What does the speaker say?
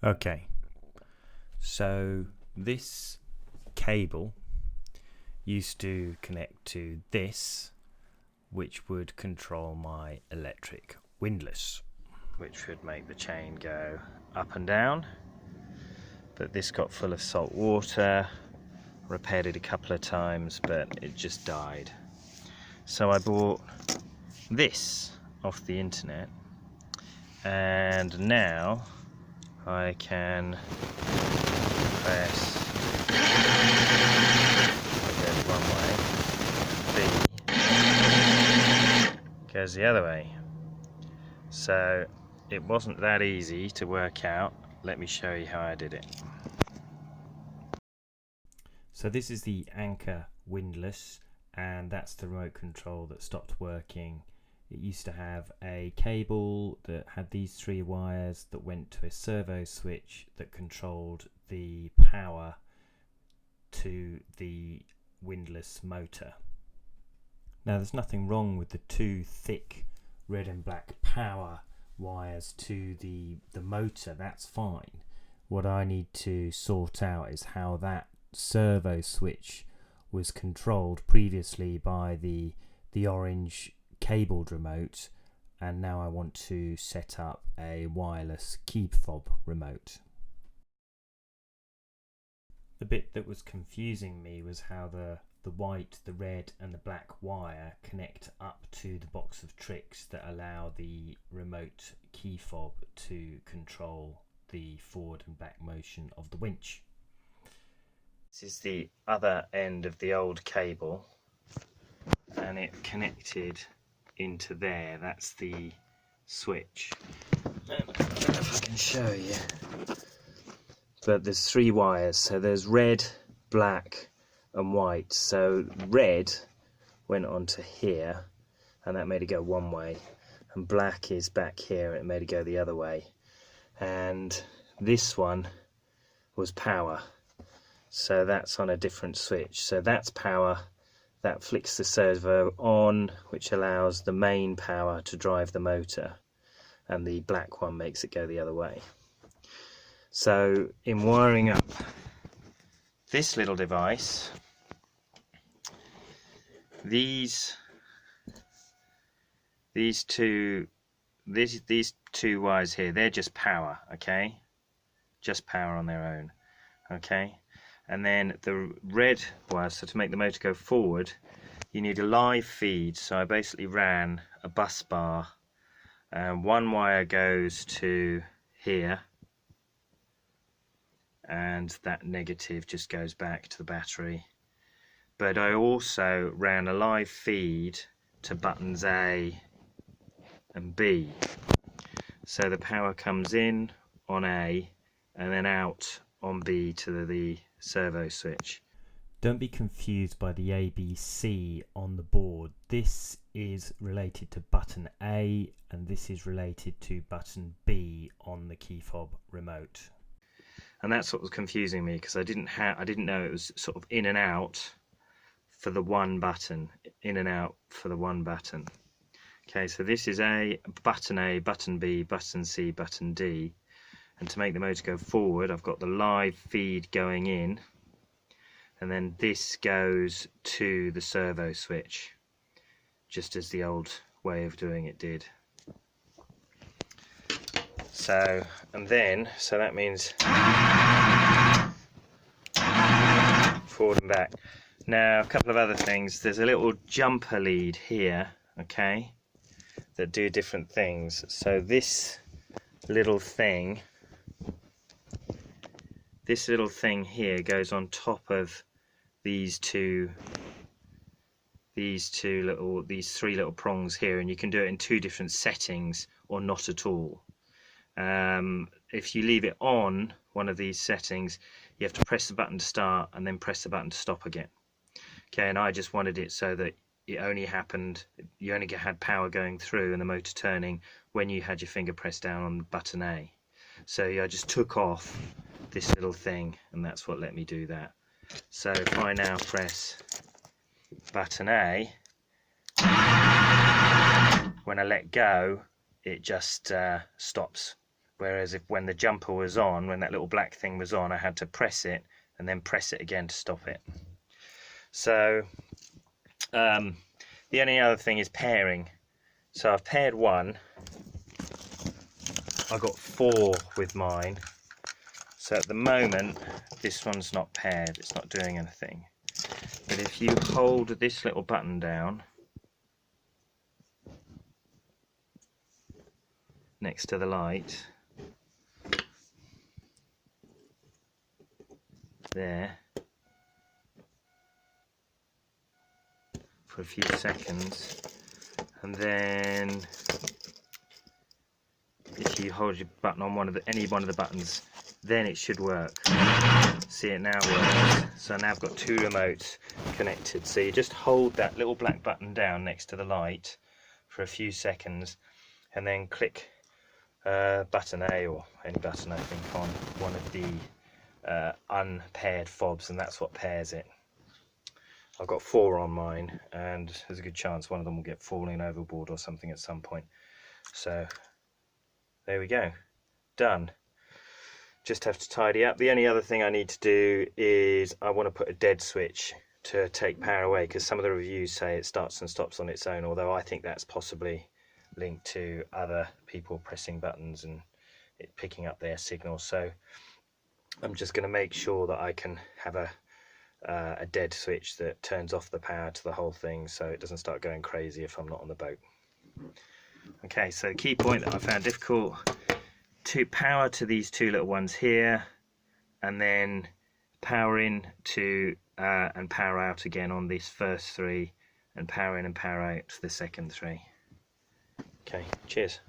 Okay, so this cable used to connect to this, which would control my electric windlass, which would make the chain go up and down. But this got full of salt water, repaired it a couple of times, but it just died. So I bought this off the internet, and now I can press goes one way, B goes the other way. So it wasn't that easy to work out. Let me show you how I did it. So this is the Anchor windlass, and that's the remote control that stopped working. It used to have a cable that had these 3 wires that went to a servo switch that controlled the power to the windlass motor. Now there's nothing wrong with the 2 thick red and black power wires to the motor, that's fine. What I need to sort out is how that servo switch was controlled previously by the orange cabled remote, and now I want to set up a wireless key fob remote. The bit that was confusing me was how the white, the red and the black wire connect up to the box of tricks that allow the remote key fob to control the forward and back motion of the winch. This is the other end of the old cable, and it connected into there. That's the switch. I don't know if I can show you, but there's 3 wires, so there's red, black and white. So red went onto here, and that made it go one way, and black is back here, and it made it go the other way. And this one was power, so that's on a different switch. So that's power. That flicks the servo on, which allows the main power to drive the motor, and the black one makes it go the other way. So in wiring up this little device, these two wires here, they're just power, okay? Just power on their own, okay? And then the red wire, so to make the motor go forward, you need a live feed. So I basically ran a bus bar, and 1 wire goes to here, and that negative just goes back to the battery. But I also ran a live feed to buttons A and B. So the power comes in on A and then out on B to the servo switch. Don't be confused by the ABC on the board. This is related to button A, and this is related to button B on the key fob remote. And that's what was confusing me, because I didn't know it was sort of in and out for the one button, in and out for the one button. Okay, so this is A, button B, button C, button D. And to make the motor go forward, I've got the live feed going in, and then this goes to the servo switch, just as the old way of doing it did. So, and then, so that means forward and back. Now, a couple of other things. There's a little jumper lead here, okay, that do different things. So this little thing here goes on top of these three little prongs here, and you can do it in 2 different settings or not at all. If you leave it on one of these settings, you have to press the button to start and then press the button to stop again. Okay, and I just wanted it so that you only had power going through and the motor turning when you had your finger pressed down on button A. So I just took off this little thing, and that's what let me do that. So if I now press button A, when I let go, it just stops Whereas when the jumper was on, when that little black thing was on, I had to press it and then press it again to stop it. So the only other thing is pairing. So I've paired one. I got 4 with mine. So at the moment, this one's not paired, it's not doing anything. But if you hold this little button down next to the light, there, for a few seconds, and then if you hold your button on any one of the buttons, then it should work. See, it now works. So now I've got 2 remotes connected. So you just hold that little black button down next to the light for a few seconds, and then click button A, or any button I think, on one of the unpaired fobs, and that's what pairs it. I've got 4 on mine, and there's a good chance one of them will get falling overboard or something at some point. So there we go, done. Just have to tidy up. The only other thing I need to do is I want to put a dead switch to take power away, because some of the reviews say it starts and stops on its own, although I think that's possibly linked to other people pressing buttons and it picking up their signal. So I'm just going to make sure that I can have a dead switch that turns off the power to the whole thing, so it doesn't start going crazy if I'm not on the boat. Okay, so the key point that I found difficult: to power to these 2 little ones here, and then power in to and power out again on this first 3, and power in and power out to the second 3. Okay, cheers.